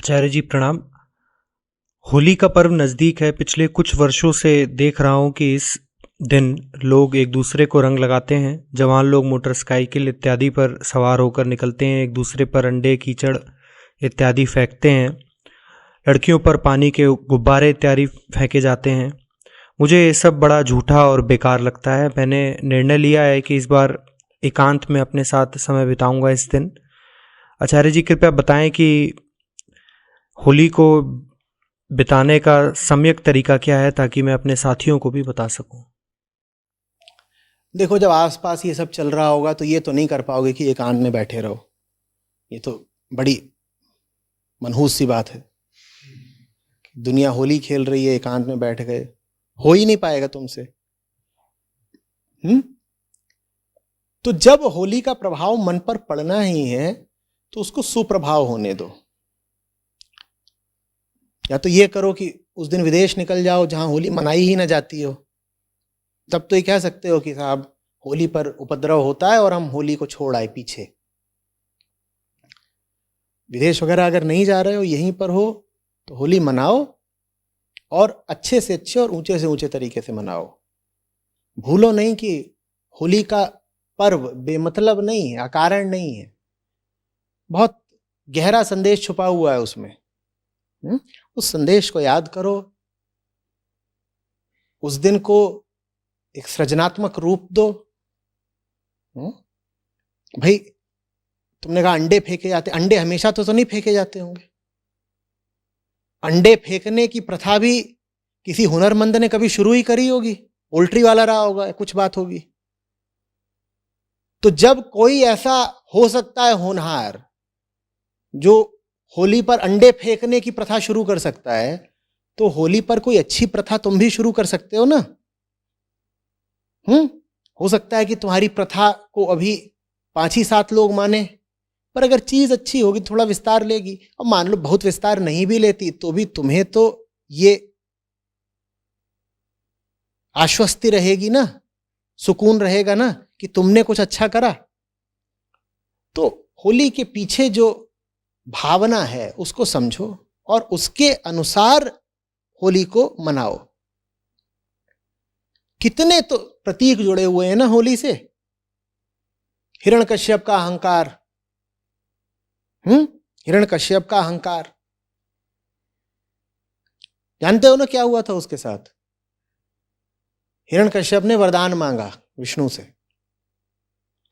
आचार्य जी प्रणाम। होली का पर्व नज़दीक है। पिछले कुछ वर्षों से देख रहा हूँ कि इस दिन लोग एक दूसरे को रंग लगाते हैं। जवान लोग मोटरसाइकिल इत्यादि पर सवार होकर निकलते हैं, एक दूसरे पर अंडे कीचड़ इत्यादि फेंकते हैं। लड़कियों पर पानी के गुब्बारे इत्यादि फेंके जाते हैं। मुझे ये सब बड़ा झूठा और बेकार लगता है। मैंने निर्णय लिया है कि इस बार एकांत में अपने साथ समय बिताऊंगा इस दिन। आचार्य जी कृपया बताएं कि होली को बिताने का सम्यक तरीका क्या है, ताकि मैं अपने साथियों को भी बता सकूं। देखो, जब आसपास ये सब चल रहा होगा तो ये तो नहीं कर पाओगे कि एकांत में बैठे रहो। ये तो बड़ी मनहूस सी बात है। दुनिया होली खेल रही है, एकांत में बैठ गए, हो ही नहीं पाएगा तुमसे। तो जब होली का प्रभाव मन पर पड़ना ही है तो उसको सुप्रभाव होने दो। या तो ये करो कि उस दिन विदेश निकल जाओ जहां होली मनाई ही ना जाती हो। तब तो ये कह सकते हो कि साहब होली पर उपद्रव होता है और हम होली को छोड़ आए पीछे। विदेश वगैरह अगर नहीं जा रहे हो, यहीं पर हो, तो होली मनाओ और अच्छे से अच्छे और ऊंचे से ऊंचे तरीके से मनाओ। भूलो नहीं कि होली का पर्व बेमतलब नहीं है, अकारण नहीं है। बहुत गहरा संदेश छुपा हुआ है उसमें। उस संदेश को याद करो, उस दिन को एक सृजनात्मक रूप दो। भाई, तुमने कहा अंडे फेंके जाते, अंडे हमेशा तो नहीं फेंके जाते होंगे। अंडे फेंकने की प्रथा भी किसी हुनरमंद ने कभी शुरू ही करी होगी, पोल्ट्री वाला रहा होगा, कुछ बात होगी। तो जब कोई ऐसा हो सकता है होनहार जो होली पर अंडे फेंकने की प्रथा शुरू कर सकता है, तो होली पर कोई अच्छी प्रथा तुम भी शुरू कर सकते हो ना। हो सकता है कि तुम्हारी प्रथा को अभी 5 ही 7 लोग माने, पर अगर चीज अच्छी होगी थोड़ा विस्तार लेगी। और मान लो बहुत विस्तार नहीं भी लेती तो भी तुम्हें तो ये आश्वस्ति रहेगी ना, सुकून रहेगा ना कि तुमने कुछ अच्छा करा। तो होली के पीछे जो भावना है उसको समझो और उसके अनुसार होली को मनाओ। कितने तो प्रतीक जुड़े हुए हैं ना होली से। हिरण्यकश्यप का अहंकार, हिरण्यकश्यप का अहंकार, जानते हो ना क्या हुआ था उसके साथ? हिरण्यकश्यप ने वरदान मांगा विष्णु से,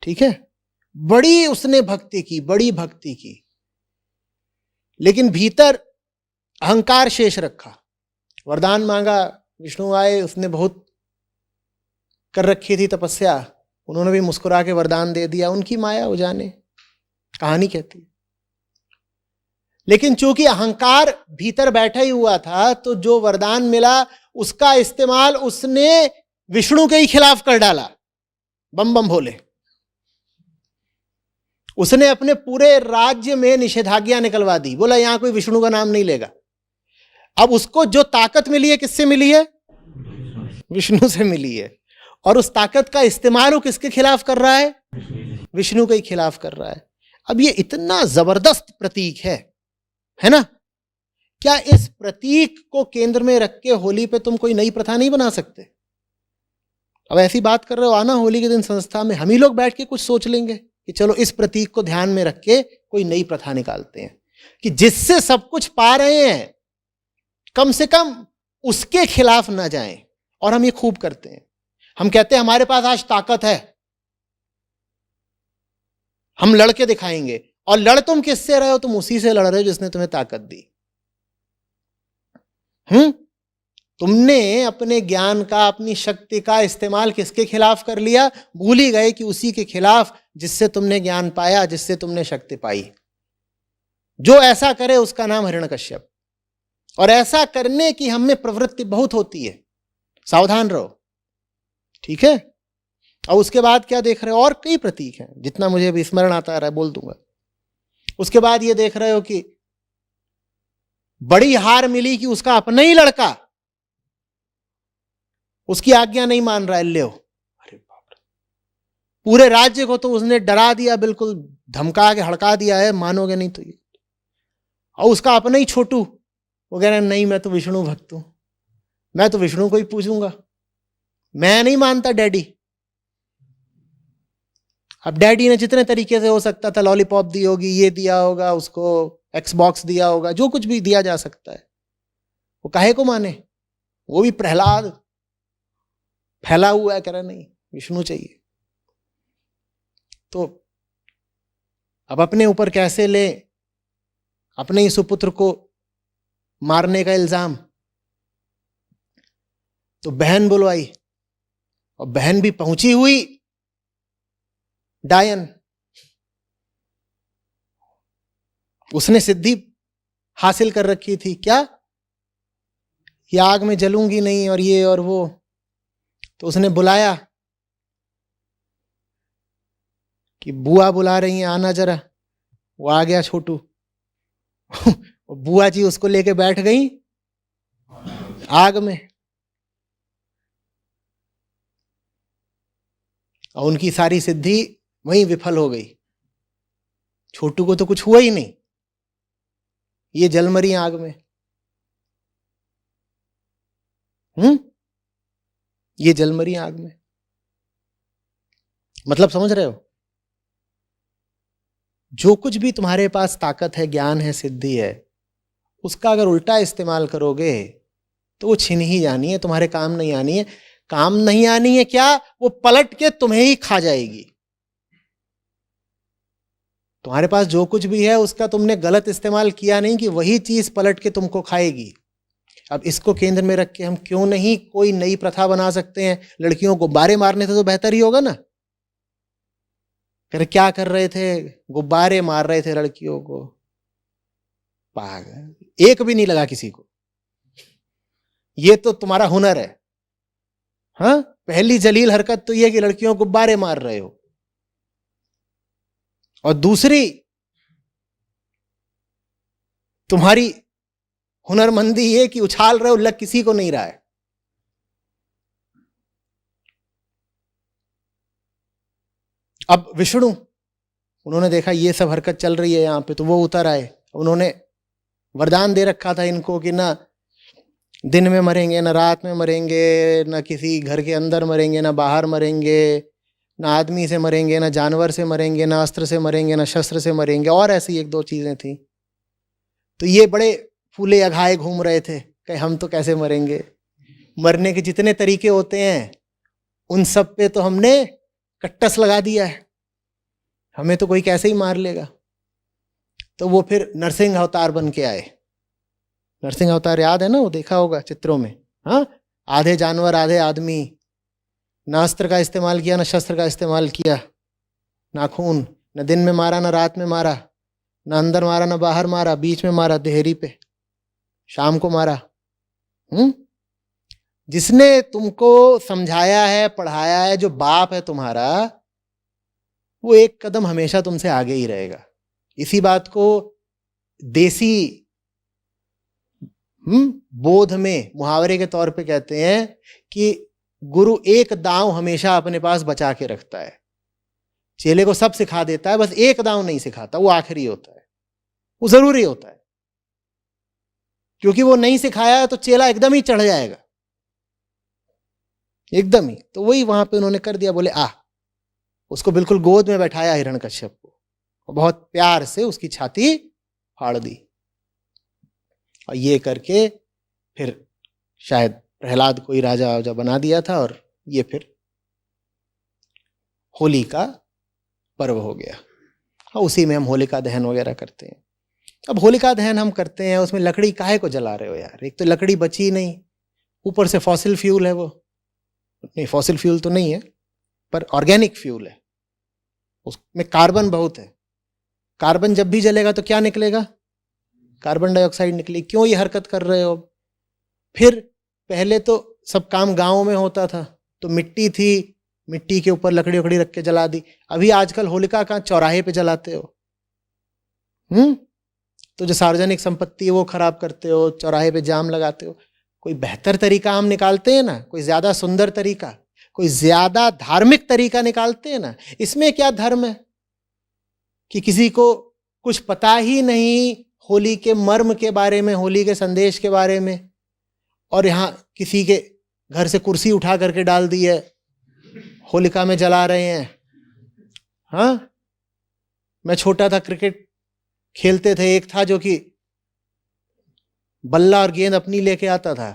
ठीक है, बड़ी उसने भक्ति की, बड़ी भक्ति की, लेकिन भीतर अहंकार शेष रखा। वरदान मांगा, विष्णु आए, उसने बहुत कर रखी थी तपस्या, उन्होंने भी मुस्कुरा के वरदान दे दिया। उनकी माया हो जाने, कहानी कहती है। लेकिन चूंकि अहंकार भीतर बैठा ही हुआ था, तो जो वरदान मिला उसका इस्तेमाल उसने विष्णु के ही खिलाफ कर डाला। बम बम भोले। उसने अपने पूरे राज्य में निषेधाज्ञा निकलवा दी, बोला यहां कोई विष्णु का नाम नहीं लेगा। अब उसको जो ताकत मिली है किससे मिली है? विष्णु से मिली है। और उस ताकत का इस्तेमाल वो किसके खिलाफ कर रहा है? विष्णु के ही खिलाफ कर रहा है। अब ये इतना जबरदस्त प्रतीक है ना? क्या इस प्रतीक को केंद्र में रख के होली पे तुम कोई नई प्रथा नहीं बना सकते? अब ऐसी बात कर रहे हो, आना होली के दिन संस्था में हम ही लोग बैठ के कुछ सोच लेंगे कि चलो इस प्रतीक को ध्यान में रख के कोई नई प्रथा निकालते हैं कि जिससे सब कुछ पा रहे हैं कम से कम उसके खिलाफ ना जाएं। और हम ये खूब करते हैं। हम कहते हैं हमारे पास आज ताकत है, हम लड़के दिखाएंगे। और लड़ तुम किससे रहे हो? तुम उसी से लड़ रहे हो जिसने तुम्हें ताकत दी। तुमने अपने ज्ञान का, अपनी शक्ति का इस्तेमाल किसके खिलाफ कर लिया? भूल ही गए कि उसी के खिलाफ जिससे तुमने ज्ञान पाया, जिससे तुमने शक्ति पाई। जो ऐसा करे उसका नाम हिरण्यकश्यप। और ऐसा करने की हम में प्रवृत्ति बहुत होती है, सावधान रहो, ठीक है? और उसके बाद क्या देख रहे हो? और कई प्रतीक हैं, जितना मुझे अभी स्मरण आता रहा है बोल दूंगा। उसके बाद ये देख रहे हो कि बड़ी हार मिली कि उसका अपना ही लड़का उसकी आज्ञा नहीं मान रहा है। ले अरे बाप रे, पूरे राज्य को तो उसने डरा दिया, बिल्कुल धमका के हड़का दिया है, मानोगे नहीं तो ये। और उसका अपना ही छोटू वो कह रहा है नहीं मैं तो विष्णु भक्त हूं, मैं तो विष्णु को ही पूजूंगा, मैं नहीं मानता डैडी। अब डैडी ने जितने तरीके से हो सकता था, लॉलीपॉप दी होगी, ये दिया होगा उसको, एक्सबॉक्स दिया होगा, जो कुछ भी दिया जा सकता है, वो काहे को माने? वो भी प्रहलाद फैला हुआ है, कह रहा नहीं विष्णु चाहिए। तो अब अपने ऊपर कैसे ले अपने ही सुपुत्र को मारने का इल्जाम? तो बहन बुलवाई, और बहन भी पहुंची हुई डायन, उसने सिद्धि हासिल कर रखी थी क्या, ये आग में जलूंगी नहीं और ये और वो। तो उसने बुलाया कि बुआ बुला रही हैं आना जरा। वो आ गया छोटू बुआ जी उसको लेके बैठ गई आग में, और उनकी सारी सिद्धि वहीं विफल हो गई। छोटू को तो कुछ हुआ ही नहीं, ये जल मरी आग में। ये जल मरी आग में। मतलब समझ रहे हो? जो कुछ भी तुम्हारे पास ताकत है, ज्ञान है, सिद्धि है, उसका अगर उल्टा इस्तेमाल करोगे तो वो छिन ही जानी है, तुम्हारे काम नहीं आनी है। काम नहीं आनी है क्या, वो पलट के तुम्हें ही खा जाएगी। तुम्हारे पास जो कुछ भी है उसका तुमने गलत इस्तेमाल किया नहीं कि वही चीज पलट के तुमको खाएगी। अब इसको केंद्र में रख के हम क्यों नहीं कोई नई प्रथा बना सकते हैं? लड़कियों को गुब्बारे मारने से तो बेहतर ही होगा ना। फिर क्या कर रहे थे? गुब्बारे मार रहे थे लड़कियों को। पागल, एक भी नहीं लगा किसी को। ये तो तुम्हारा हुनर है। हाँ, पहली जलील हरकत तो ये कि लड़कियों को गुब्बारे मार रहे हो, और दूसरी तुम्हारी हुनरमंदी ये कि उछाल रहे हो, लग किसी को नहीं रहा है। अब विष्णु, उन्होंने देखा ये सब हरकत चल रही है यहां पे, तो वो उतर आए। उन्होंने वरदान दे रखा था इनको कि ना दिन में मरेंगे, ना रात में मरेंगे, ना किसी घर के अंदर मरेंगे, ना बाहर मरेंगे, ना आदमी से मरेंगे, ना जानवर से मरेंगे, ना अस्त्र से मरेंगे, ना शस्त्र से मरेंगे, और ऐसी एक दो चीजें थी। तो ये बड़े फूले अघाए घूम रहे थे कि हम तो कैसे मरेंगे। मरने के जितने तरीके होते हैं उन सब पे तो हमने कट्टस लगा दिया है, हमें तो कोई कैसे ही मार लेगा। तो वो फिर नरसिंह अवतार बन के आए। नरसिंह अवतार याद है ना, वो देखा होगा चित्रों में। हाँ, आधे जानवर आधे आदमी, ना अस्त्र का इस्तेमाल किया, ना शस्त्र का इस्तेमाल किया, नाखून, न दिन में मारा ना रात में मारा, ना अंदर मारा ना बाहर मारा, बीच में मारा देहरी पे, शाम को मारा। जिसने तुमको समझाया है, पढ़ाया है, जो बाप है तुम्हारा, वो एक कदम हमेशा तुमसे आगे ही रहेगा। इसी बात को देसी बोध में मुहावरे के तौर पे कहते हैं कि गुरु एक दांव हमेशा अपने पास बचा के रखता है। चेले को सब सिखा देता है, बस एक दांव नहीं सिखाता, वो आखिरी होता है, वो जरूरी होता है। क्योंकि वो नहीं सिखाया है तो चेला एकदम ही चढ़ जाएगा, एकदम ही। तो वही वहां पे उन्होंने कर दिया, बोले आ। उसको बिल्कुल गोद में बैठाया हिरण्यकश्यप को, और बहुत प्यार से उसकी छाती फाड़ दी। और ये करके फिर शायद प्रहलाद को ही राजा बना दिया था, और ये फिर होली का पर्व हो गया। और उसी में हम होलिका दहन वगैरह करते हैं। अब होलिका दहन हम करते हैं, उसमें लकड़ी काहे को जला रहे हो यार? एक तो लकड़ी बची नहीं, ऊपर से फॉसिल फ्यूल है वो। नहीं, फॉसिल फ्यूल तो नहीं है, पर ऑर्गेनिक फ्यूल है, उसमें कार्बन बहुत है। कार्बन जब भी जलेगा तो क्या निकलेगा? कार्बन डाइऑक्साइड निकले। क्यों ये हरकत कर रहे हो? फिर पहले तो सब काम गांव में होता था, तो मिट्टी थी, मिट्टी के ऊपर लकड़ी उकड़ी रख के जला दी। अभी आजकल होलिका कहाँ चौराहे पे जलाते हो? तो जो सार्वजनिक संपत्ति है वो खराब करते हो, चौराहे पे जाम लगाते हो। कोई बेहतर तरीका हम निकालते हैं ना, कोई ज्यादा सुंदर तरीका, कोई ज्यादा धार्मिक तरीका निकालते हैं ना। इसमें क्या धर्म है कि किसी को कुछ पता ही नहीं होली के मर्म के बारे में, होली के संदेश के बारे में, और यहाँ किसी के घर से कुर्सी उठा करके डाल दी है, होलिका में जला रहे हैं। हाँ, मैं छोटा था, क्रिकेट खेलते थे, एक था जो कि बल्ला और गेंद अपनी लेके आता था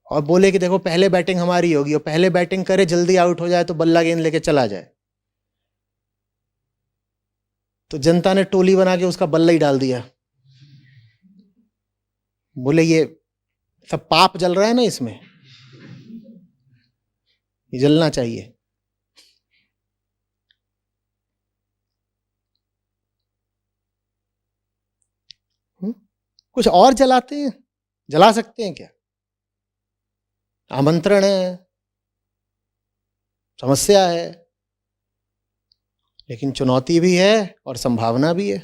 और बोले कि देखो पहले बैटिंग हमारी होगी, और पहले बैटिंग करे, जल्दी आउट हो जाए तो बल्ला गेंद लेके चला जाए। तो जनता ने टोली बना के उसका बल्ला ही डाल दिया। बोले ये सब पाप जल रहा है ना इसमें, ये जलना चाहिए। कुछ और जलाते हैं, जला सकते हैं क्या? आमंत्रण है, समस्या है, लेकिन चुनौती भी है और संभावना भी है।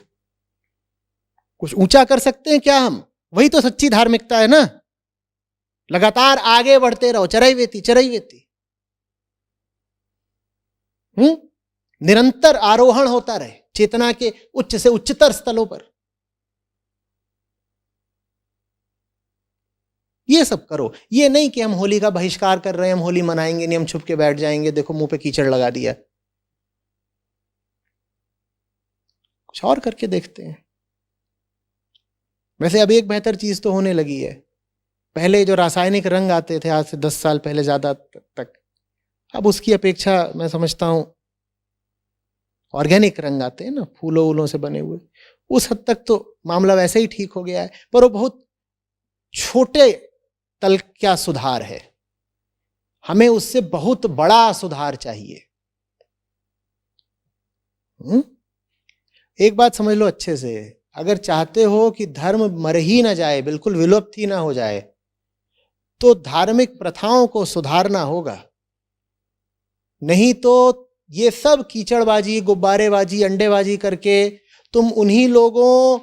कुछ ऊंचा कर सकते हैं क्या हम? वही तो सच्ची धार्मिकता है ना। लगातार आगे बढ़ते रहो, चरैवेति चरैवेति, निरंतर आरोहण होता रहे चेतना के उच्च से उच्चतर स्थलों पर। ये सब करो। ये नहीं कि हम होली का बहिष्कार कर रहे हैं, हम होली मनाएंगे नहीं, हम छुप के बैठ जाएंगे, देखो मुंह पे कीचड़ लगा दिया। कुछ और करके देखते हैं। वैसे अभी एक बेहतर चीज तो होने लगी है। पहले जो रासायनिक रंग आते थे आज से 10 साल पहले ज्यादा तक, अब उसकी अपेक्षा मैं समझता हूं ऑर्गेनिक रंग आते हैं ना, फूलों वूलों से बने हुए, उस हद तक तो मामला वैसे ही ठीक हो गया है। पर वो बहुत छोटे तल का सुधार है, हमें उससे बहुत बड़ा सुधार चाहिए। एक बात समझ लो अच्छे से, अगर चाहते हो कि धर्म मर ही ना जाए, बिल्कुल विलुप्त ही ना हो जाए, तो धार्मिक प्रथाओं को सुधारना होगा। नहीं तो ये सब कीचड़बाजी, गुब्बारेबाजी, अंडेबाजी करके तुम उन्हीं लोगों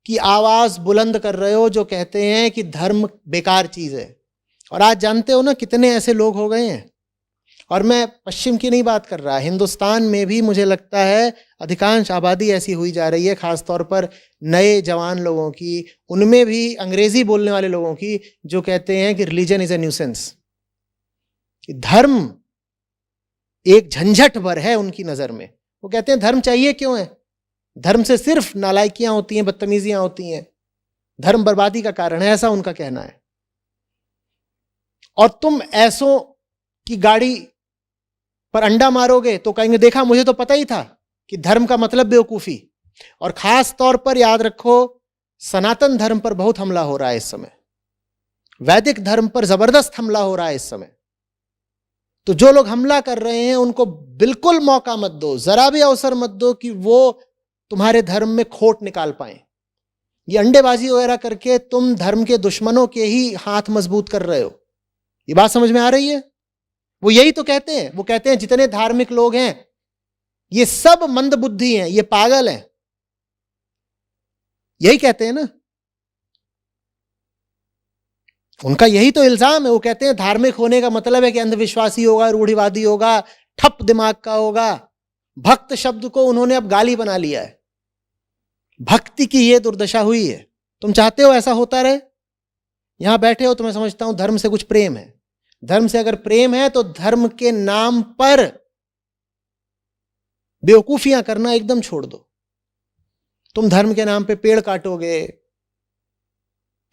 की आवाज बुलंद कर रहे हो जो कहते हैं कि धर्म बेकार चीज है। और आज जानते हो ना कितने ऐसे लोग हो गए हैं। और मैं पश्चिम की नहीं बात कर रहा, हिंदुस्तान में भी मुझे लगता है अधिकांश आबादी ऐसी हुई जा रही है, खासतौर पर नए जवान लोगों की, उनमें भी अंग्रेजी बोलने वाले लोगों की, जो कहते हैं कि रिलीजन इज ए न्यूसेंस, कि धर्म एक झंझट भर है उनकी नजर में। वो कहते हैं धर्म चाहिए क्यों है? धर्म से सिर्फ नालायकियां होती हैं, बदतमीजियां होती हैं, धर्म बर्बादी का कारण है, ऐसा उनका कहना है। और तुम ऐसों की गाड़ी पर अंडा मारोगे तो कहेंगे देखा, मुझे तो पता ही था कि धर्म का मतलब बेवकूफी। और खास तौर पर याद रखो, सनातन धर्म पर बहुत हमला हो रहा है इस समय, वैदिक धर्म पर जबरदस्त हमला हो रहा है इस समय। तो जो लोग हमला कर रहे हैं उनको बिल्कुल मौका मत दो, जरा भी अवसर मत दो कि वो तुम्हारे धर्म में खोट निकाल पाए। ये अंडेबाजी वगैरह करके तुम धर्म के दुश्मनों के ही हाथ मजबूत कर रहे हो। ये बात समझ में आ रही है? वो यही तो कहते हैं, वो कहते हैं जितने धार्मिक लोग हैं ये सब मंदबुद्धि हैं, ये पागल हैं, यही कहते हैं ना। उनका यही तो इल्जाम है। वो कहते हैं धार्मिक होने का मतलब है कि अंधविश्वासी होगा, रूढ़िवादी होगा, ठप दिमाग का होगा। भक्त शब्द को उन्होंने अब गाली बना लिया है। भक्ति की ये दुर्दशा हुई है। तुम चाहते हो ऐसा होता रहे? यहां बैठे हो तो मैं समझता हूं धर्म से कुछ प्रेम है। धर्म से अगर प्रेम है तो धर्म के नाम पर बेवकूफियां करना एकदम छोड़ दो। तुम धर्म के नाम पे पेड़ काटोगे,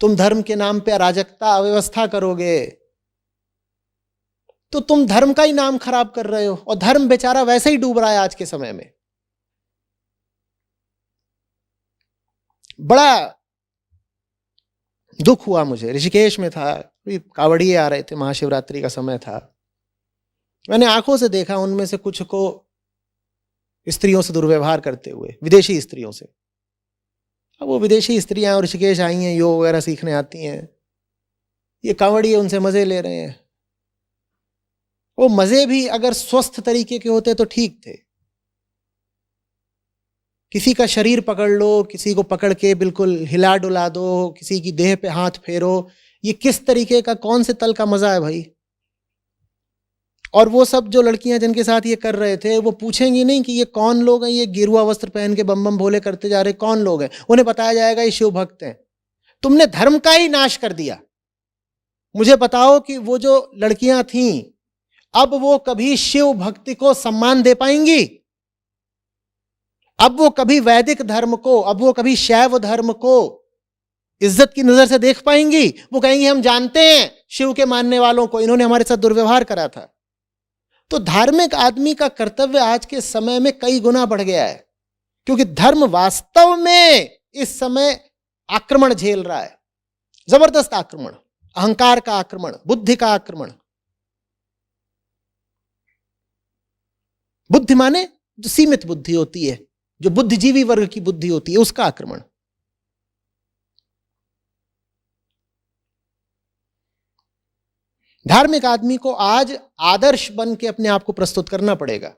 तुम धर्म के नाम पे अराजकता अव्यवस्था करोगे, तो तुम धर्म का ही नाम खराब कर रहे हो। और धर्म बेचारा वैसे ही डूब रहा है आज के समय में। बड़ा दुख हुआ मुझे, ऋषिकेश में था, कावड़िए आ रहे थे, महाशिवरात्रि का समय था। मैंने आंखों से देखा उनमें से कुछ को स्त्रियों से दुर्व्यवहार करते हुए, विदेशी स्त्रियों से। अब वो विदेशी स्त्रियां और ऋषिकेश आई हैं, योग वगैरह सीखने आती हैं, ये कांवड़िए उनसे मजे ले रहे हैं। वो मजे भी अगर स्वस्थ तरीके के होते तो ठीक थे। किसी का शरीर पकड़ लो, किसी को पकड़ के बिल्कुल हिला डुला दो, किसी की देह पे हाथ फेरो, ये किस तरीके का, कौन से तल का मजा है भाई? और वो सब जो लड़कियां जिनके साथ ये कर रहे थे वो पूछेंगी नहीं कि ये कौन लोग हैं, ये गेरुआ वस्त्र पहन के बम बम भोले करते जा रहे कौन लोग हैं, उन्हें बताया जाएगा ये शिव भक्त हैं। तुमने धर्म का ही नाश कर दिया। मुझे बताओ कि वो जो लड़कियां थीं अब वो कभी शिव भक्ति को सम्मान दे पाएंगी? अब वो कभी वैदिक धर्म को, अब वो कभी शैव धर्म को इज्जत की नजर से देख पाएंगी? वो कहेंगी हम जानते हैं शिव के मानने वालों को, इन्होंने हमारे साथ दुर्व्यवहार करा था। तो धार्मिक आदमी का कर्तव्य आज के समय में कई गुना बढ़ गया है, क्योंकि धर्म वास्तव में इस समय आक्रमण झेल रहा है, जबरदस्त आक्रमण, अहंकार का आक्रमण, बुद्धि का आक्रमण। बुद्धि माने जो सीमित बुद्धि होती है, जो बुद्धिजीवी वर्ग की बुद्धि होती है, उसका आक्रमण। धार्मिक आदमी को आज आदर्श बन के अपने आप को प्रस्तुत करना पड़ेगा।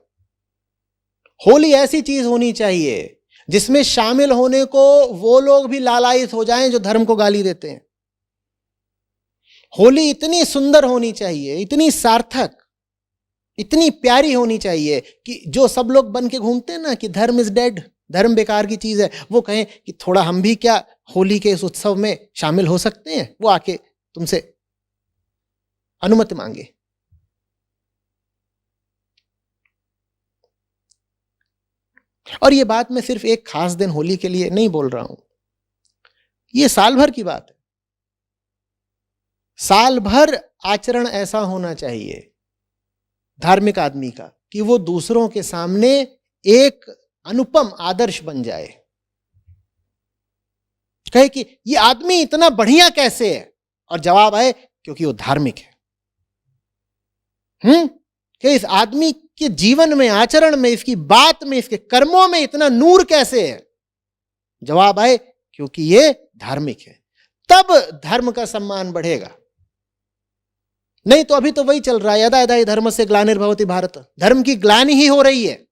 होली ऐसी चीज होनी चाहिए जिसमें शामिल होने को वो लोग भी लालायित हो जाएं जो धर्म को गाली देते हैं। होली इतनी सुंदर होनी चाहिए, इतनी सार्थक, इतनी प्यारी होनी चाहिए कि जो सब लोग बन के घूमते हैं ना कि धर्म इज डेड, धर्म बेकार की चीज है, वो कहें कि थोड़ा हम भी क्या होली के इस उत्सव में शामिल हो सकते हैं। वो आके तुमसे अनुमति मांगे। और ये बात मैं सिर्फ एक खास दिन होली के लिए नहीं बोल रहा हूं, ये साल भर की बात है। साल भर आचरण ऐसा होना चाहिए धार्मिक आदमी का कि वो दूसरों के सामने एक अनुपम आदर्श बन जाए, कहे कि ये आदमी इतना बढ़िया कैसे है, और जवाब आए क्योंकि वो धार्मिक है। कि इस आदमी के जीवन में, आचरण में, इसकी बात में, इसके कर्मों में इतना नूर कैसे है, जवाब आए क्योंकि ये धार्मिक है। तब धर्म का सम्मान बढ़ेगा। नहीं तो अभी तो वही चल रहा है, यदा यदा हि धर्मस्य ग्लानिर्भवति भारत। धर्म की ग्लानि ही हो रही है,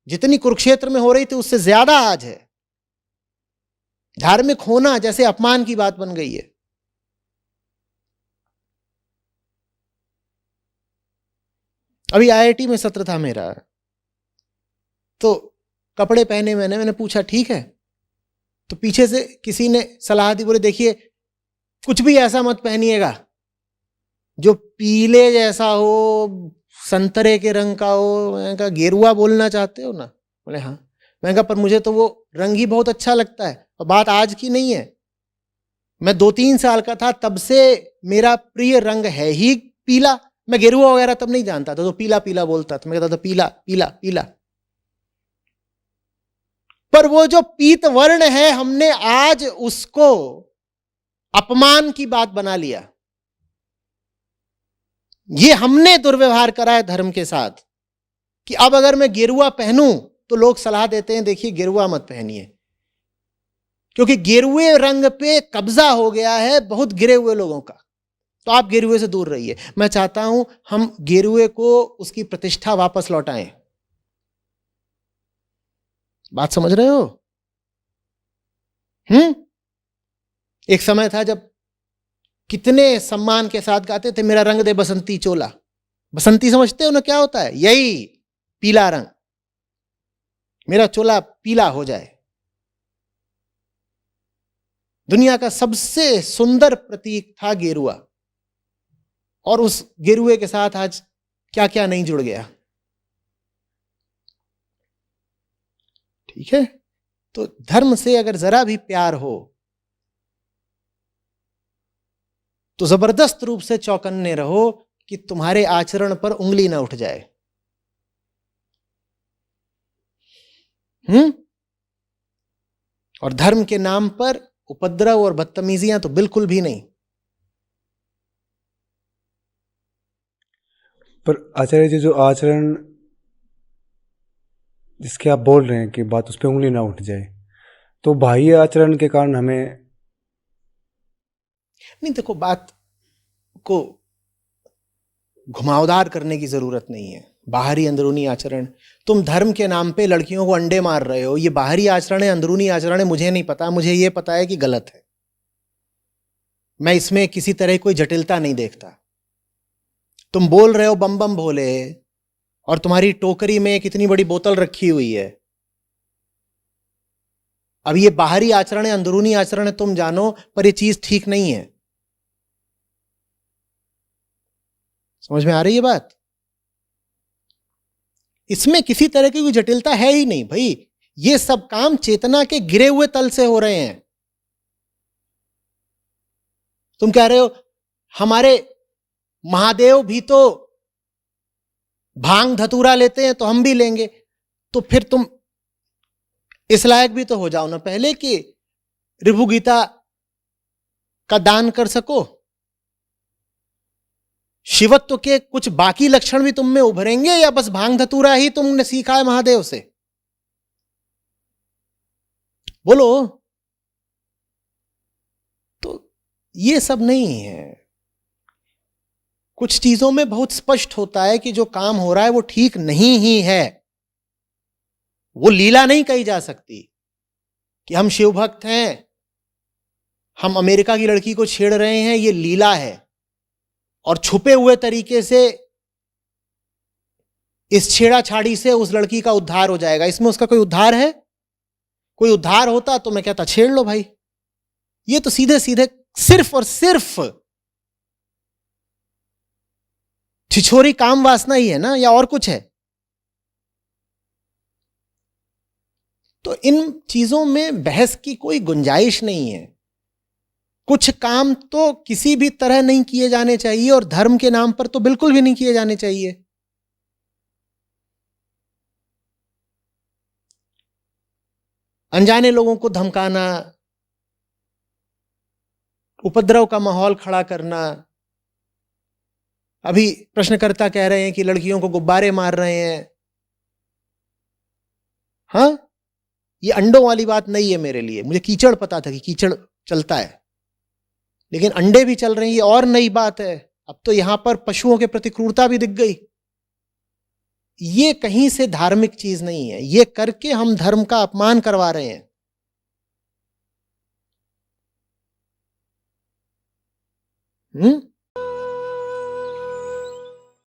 जितनी कुरुक्षेत्र में हो रही थी उससे ज्यादा आज है। धार्मिक होना जैसे अपमान की बात बन गई है। अभी आईआईटी में सत्र था मेरा, तो कपड़े पहने मैंने पूछा ठीक है, तो पीछे से किसी ने सलाह दी, बोले देखिए कुछ भी ऐसा मत पहनिएगा जो पीले जैसा हो, संतरे के रंग का हो। मैंने कहा गेरुआ बोलना चाहते हो ना? बोले हाँ। मैंने कहा पर मुझे तो वो रंग ही बहुत अच्छा लगता है, और बात आज की नहीं है, मैं 2-3 साल का था तब से मेरा प्रिय रंग है ही पीला। मैं गेरुआ वगैरह तब नहीं जानता था, तो पीला पीला बोलता था, मैं कहता था पीला पीला पीला। पर वो जो पीत वर्ण है, हमने आज उसको अपमान की बात बना लिया। ये हमने दुर्व्यवहार करा है धर्म के साथ कि अब अगर मैं गेरुआ पहनूं तो लोग सलाह देते हैं देखिए गेरुआ मत पहनिए, क्योंकि गेरुए रंग पे कब्जा हो गया है बहुत गिरे हुए लोगों का, तो आप गेरुए से दूर रहिए। मैं चाहता हूं हम गेरुए को उसकी प्रतिष्ठा वापस लौटाएं। बात समझ रहे हो? एक समय था जब कितने सम्मान के साथ गाते थे, मेरा रंग दे बसंती चोला। बसंती समझते हो ना क्या होता है? यही पीला रंग, मेरा चोला पीला हो जाए। दुनिया का सबसे सुंदर प्रतीक था गेरुआ, और उस गेरुए के साथ आज क्या क्या नहीं जुड़ गया। ठीक है, तो धर्म से अगर जरा भी प्यार हो तो जबरदस्त रूप से चौकन्ने रहो कि तुम्हारे आचरण पर उंगली ना उठ जाए। और धर्म के नाम पर उपद्रव और बदतमीजियां तो बिल्कुल भी नहीं। पर आचार्य जी, जो आचरण जिसके आप बोल रहे हैं कि बात उस पर उंगली ना उठ जाए, तो बाह्य आचरण के कारण हमें नहीं, देखो बात को घुमावदार करने की जरूरत नहीं है। बाहरी अंदरूनी आचरण, तुम धर्म के नाम पे लड़कियों को अंडे मार रहे हो, ये बाहरी आचरण है अंदरूनी आचरण है मुझे नहीं पता, मुझे ये पता है कि गलत है। मैं इसमें किसी तरह कोई जटिलता नहीं देखता। तुम बोल रहे हो बम बम भोले, और तुम्हारी टोकरी में कितनी बड़ी बोतल रखी हुई है। अब ये बाहरी आचरण है, अंदरूनी आचरण है, तुम जानो, पर ये चीज ठीक नहीं है। समझ में आ रही है बात? इसमें किसी तरह की कोई जटिलता है ही नहीं भाई। ये सब काम चेतना के गिरे हुए तल से हो रहे हैं। तुम कह रहे हो हमारे महादेव भी तो भांग धतूरा लेते हैं तो हम भी लेंगे, तो फिर तुम इस लायक भी तो हो जाओ ना पहले कि ऋभु गीता का दान कर सको। शिवत्व के कुछ बाकी लक्षण भी तुम में उभरेंगे, या बस भांग धतूरा ही तुमने सीखा है महादेव से? बोलो। तो ये सब नहीं है। कुछ चीजों में बहुत स्पष्ट होता है कि जो काम हो रहा है वो ठीक नहीं ही है। वो लीला नहीं कही जा सकती कि हम शिव भक्त हैं, हम अमेरिका की लड़की को छेड़ रहे हैं, ये लीला है, और छुपे हुए तरीके से इस छेड़ाछाड़ी से उस लड़की का उद्धार हो जाएगा। इसमें उसका कोई उद्धार है? कोई उद्धार होता तो मैं कहता छेड़ लो भाई। ये तो सीधे सीधे सिर्फ और सिर्फ छिछोरी काम वासना ही है ना, या और कुछ है? तो इन चीजों में बहस की कोई गुंजाइश नहीं है। कुछ काम तो किसी भी तरह नहीं किए जाने चाहिए, और धर्म के नाम पर तो बिल्कुल भी नहीं किए जाने चाहिए। अनजाने लोगों को धमकाना, उपद्रव का माहौल खड़ा करना। अभी प्रश्नकर्ता कह रहे हैं कि लड़कियों को गुब्बारे मार रहे हैं। हाँ, ये अंडों वाली बात नहीं है मेरे लिए। मुझे कीचड़ पता था कि कीचड़ चलता है, लेकिन अंडे भी चल रहे हैं, ये और नई बात है। अब तो यहां पर पशुओं के प्रति क्रूरता भी दिख गई। ये कहीं से धार्मिक चीज नहीं है। ये करके हम धर्म का अपमान करवा रहे हैं।